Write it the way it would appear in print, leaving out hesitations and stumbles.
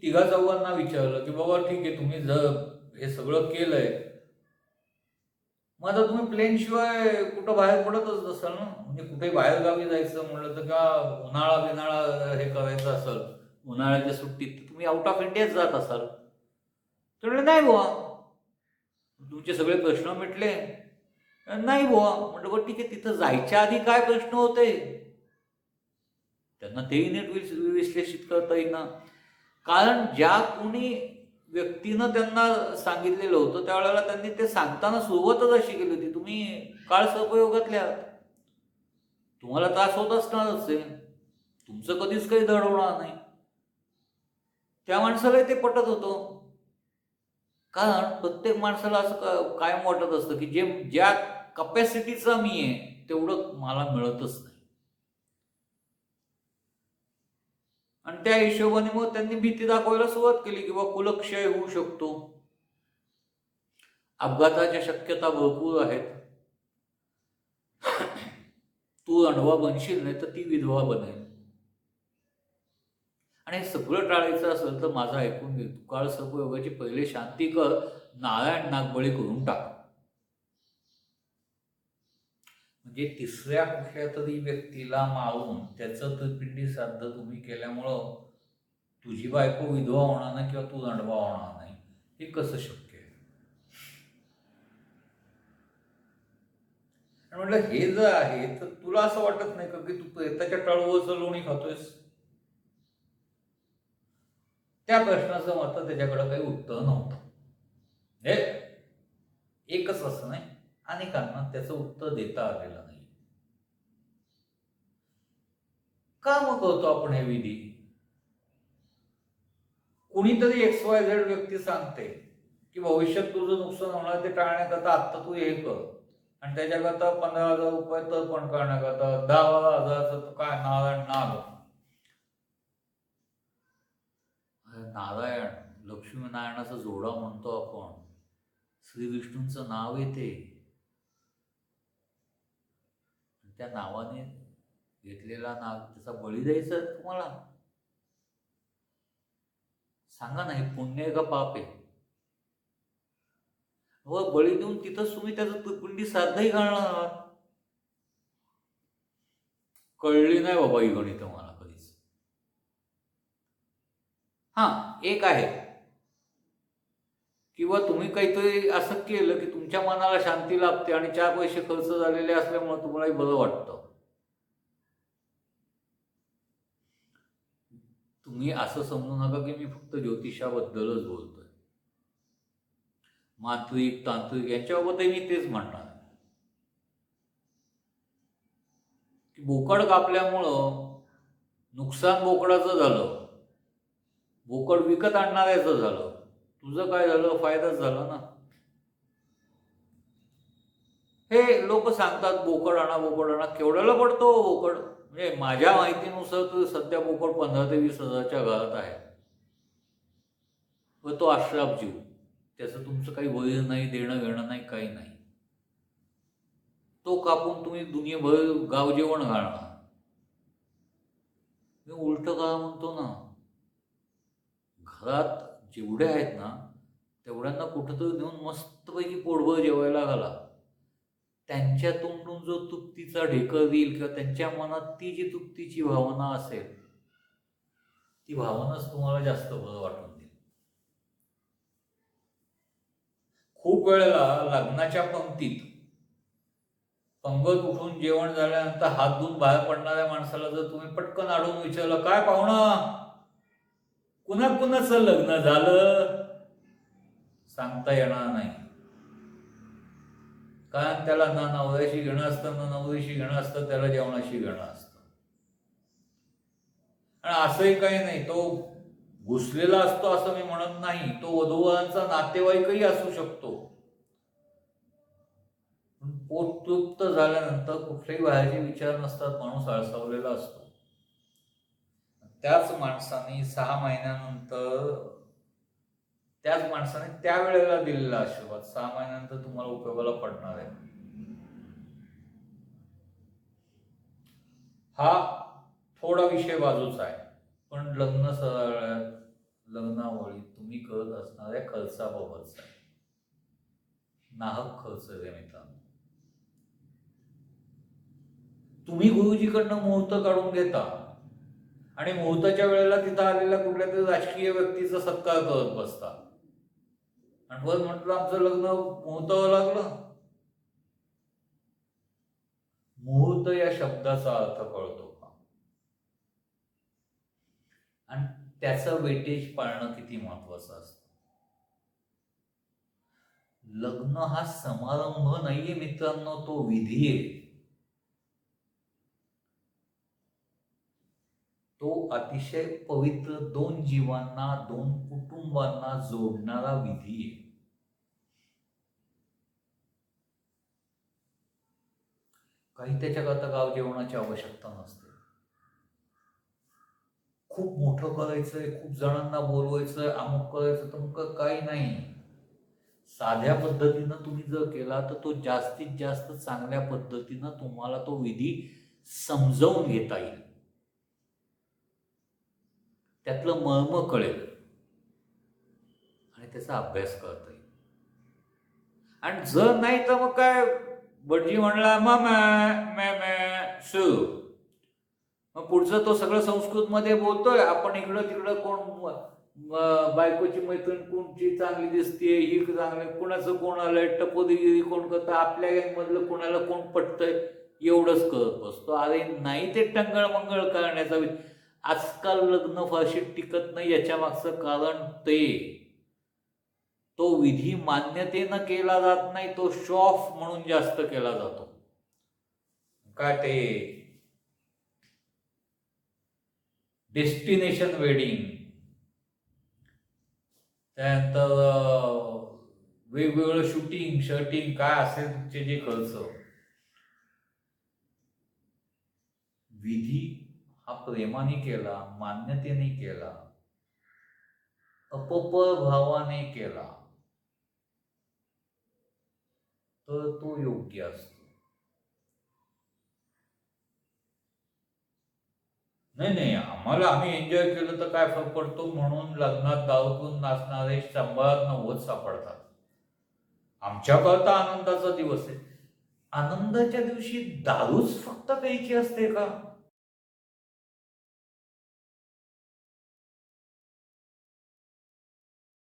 तिघा चौघांना विचारलं की बाबा ठीक आहे, तुम्ही जर हे सगळं केलंय, मग आता तुम्ही प्लेन शिवाय कुठं बाहेर पडतच नसाल ना. म्हणजे कुठे बाहेर गावी जायचं म्हणलं तर का उन्हाळा बिनाळा हे करायचं असेल उन्हाळ्याच्या सुट्टीत, तर तुम्ही आउट ऑफ इंडियाच जात असाल. ते म्हणले नाही बुवा, तुमचे सगळे प्रश्न मिटले. नाही बुवा. म्हटलं बरं ठीक आहे, तिथं जायच्या आधी काय प्रश्न होते त्यांना तेही नीट विश्लेषित करता येईना. कारण ज्या कोणी व्यक्तीनं त्यांना सांगितलेलं होतं त्यावेळेला त्यांनी ते सांगताना सुरुवातच अशी केली होती, तुम्ही काळ सपयोगातले आहात, तुम्हाला त्रास होत असणारच आहे, तुमचं कधीच काही धड होणार नाही. त्या माणसाला ते पटत होतं. कारण प्रत्येक माणसाला असं कायम वाटत असतं की ज्या कपॅसिटीचा मी आहे तेवढं मला मिळतच नाही. आणि त्या हिशोबाने मग त्यांनी भीती दाखवायला सुरुवात केली की बाबा कुलक्षय होऊ शकतो, अपघाताच्या शक्यता भरपूर आहेत, तू अडवा बनशील नाही तर ती विधवा बनेल. आणि हे सगळं टाळायचं असेल तर माझं ऐकून घे, तू काळ सर्पयोगाची पहिले शांती कर, नारायण नागबळी करून टाक. म्हणजे तिसऱ्या कुठल्या तरी व्यक्तीला मारून त्याचं पिंडी श्राद्ध तुम्ही केल्यामुळं तुझी बायको विधवा होणार नाही किंवा तू दंडवा होणार नाही, हे कसं शक्य आहे? म्हटलं हे जर आहे तर तुला असं वाटत नाही का की तू प्रेताच्या टाळूवरचं लोणी खातोयस? त्या प्रश्नाचं मात्र त्याच्याकडे काही उत्तर नव्हतं. हे एकच असं नाही, अनेकांना त्याचं उत्तर देता आलेलं नाही. का मग करतो आपण हे विधी? कुणीतरी XYZ व्यक्ती सांगते की भविष्यात तुझं नुकसान होणार ते टाळण्याकरता आत्ता तू हे कर, आणि त्याच्याकरता 15,000 रुपये तर्पण करण्याकरता 10,000चं काय नारायण नाग, नारायण लक्ष्मीनारायणाचा जोडा म्हणतो आपण, श्री विष्णूंचं नाव येते, त्या नावाने घेतलेला नाग त्याचा बळी द्यायचा तुम्हाला? सांगा ना, हे पुण्य आहे का पाप आहे? व बळी देऊन तिथंच तुम्ही त्याचं पिंडी श्राद्धही घालणार आहात. कळली नाही बाबा ही गणित मला कधीच. हा एक आहे, किंवा तुम्ही काहीतरी असं केलं की तुमच्या मनाला शांती लाभते आणि 4 पैसे खर्च झालेले असल्यामुळे तुम्हालाही बरं वाटतं. तुम्ही असं समजू नका की मी फक्त ज्योतिषाबद्दलच बोलतोय. मांत्रिक तांत्रिक यांच्याबाबतही मी तेच म्हणणार की बोकड कापल्यामुळं नुकसान बोकडाचं झालं, बोकड विकत आणणाऱ्याचं झालं, तुझं काय झालं? फायदाच झाला ना. हे लोक सांगतात बोकड आणा बोकड आणा, केवढ्याला पडतो बोकड? म्हणजे माझ्या माहितीनुसार तर सध्या बोकड 15,000 ते 20,000च्या घरात आहे, व तो अश्राप जीव, त्याचं तुमचं काही वय नाही, देणं घेणं नाही, काही नाही. तो कापून तुम्ही दुनियाभर गाव जेवण घालणार. मी उलट का म्हणतो ना, घरात जेवढे आहेत ना तेवढ्यांना कुठंतरी नेऊन मस्तपैकी पोटभर जेवायला घाला. त्यांच्या तोंडून जो तृप्तीचा ढेकर येईल किंवा त्यांच्या मनात ती जी तृप्तीची भावना असेल, ती भावनाच तुम्हाला जास्त बरं वाटून देईल. खूप वेळेला लग्नाच्या पंक्तीत पंगत उठून जेवण झाल्यानंतर हात धुवून बाहेर पडणाऱ्या माणसाला जर तुम्ही पटकन आढळून विचारलं, काय पाहुणा, कुणाचं लग्न झालं, सांगता येणार नाही. कारण त्याला ना नवऱ्याशी घेणं असतं, ना नवरीशी घेणं असतं, त्याला जेवणाशी घेणं असतं. आणि असंही काही नाही, तो घुसलेला असतो असं मी म्हणत नाही, तो वधूवरांचा नातेवाईकही असू शकतो. पोट तृप्त झाल्यानंतर कुठलेही बाहेरचे विचार नसतात, माणूस आळसावलेला असतो. त्याच माणसाने 6 महिन्यानंतर त्याच माणसाने त्यावेळेला दिलेला आशीर्वाद 6 महिन्यानंतर तुम्हाला उपयोगाला पडणार आहे. हा थोडा विषय बाजूचा आहे, पण लग्न सोहळ्यात लग्नावळी तुम्ही करत असणाऱ्या खर्चाबाबतचा आहे. नाहक खर्च रे मित्रांनो. तुम्ही गुरुजीकडनं मुहूर्त काढून घेता आणि मुहूर्ताच्या वेळेला तिथं आलेल्या कुठल्या तरी राजकीय व्यक्तीचा सत्कार करत बसता आणि बस म्हटलं आमचं लग्न मुहूर्तावर लागलं. मुहूर्त या शब्दाचा अर्थ कळतो का? आणि त्याचं वेटेज पाळणं किती महत्वाचं असतं. लग्न हा समारंभ नाहीये मित्रांनो, तो विधी आहे. तो अतिशय पवित्र दोन जीवांना, दोन कुटुंबांना जोडणारा विधी आहे. काही त्याच्याकरता गाव जेवणाची आवश्यकता नसते. खूप मोठं करायचंय, खूप जणांना बोलवायचंय, अमुक करायचं, तमुक काही नाही. साध्या पद्धतीनं तुम्ही जर केला तर तो जास्तीत जास्त चांगल्या पद्धतीनं तुम्हाला तो विधी समजावून घेता येईल, त्यातलं मर्म कळेल आणि त्याचा अभ्यास करता येईल. आणि जर नाही तर मग काय, भटजी म्हणला सुरू, मग पुढचं तो सगळं संस्कृत मध्ये बोलतोय, आपण इकडं तिकडं कोण बायकोची मैत्रीण कोणची चांगली दिसते, ही चांगली, कुणाचं कोण आलंय, टपोरीगिरी कोण करतं, आपल्या मधलं कोणाला कोण पटतंय, एवढंच करत बसतो. अरे नाही, ते टंगळ मंगळ करण्याचा आजकाल लग्न फारशी टिकत नाही. याच्या मागचं कारण तो विधी मान्यतेनं केला जात नाही, तो शो ऑफ म्हणून जास्त केला जातो. काय ते डेस्टिनेशन वेडिंग, त्यानंतर वेगवेगळं शूटिंग शर्टिंग काय असेल तुमचे जे खर्च, विधी हा प्रेमाने केला, मान्यतेने केला, अपपर भावाने केला तर तो योग्य असतो. नाही, आम्ही एन्जॉय केलं तर काय फरक पडतो म्हणून लग्नात दारू नाचणारे 100-90 सापडतात. आमच्याकरता आनंदाचा दिवस आहे. आनंदाच्या दिवशी दारूच फक्त प्यायची असते का?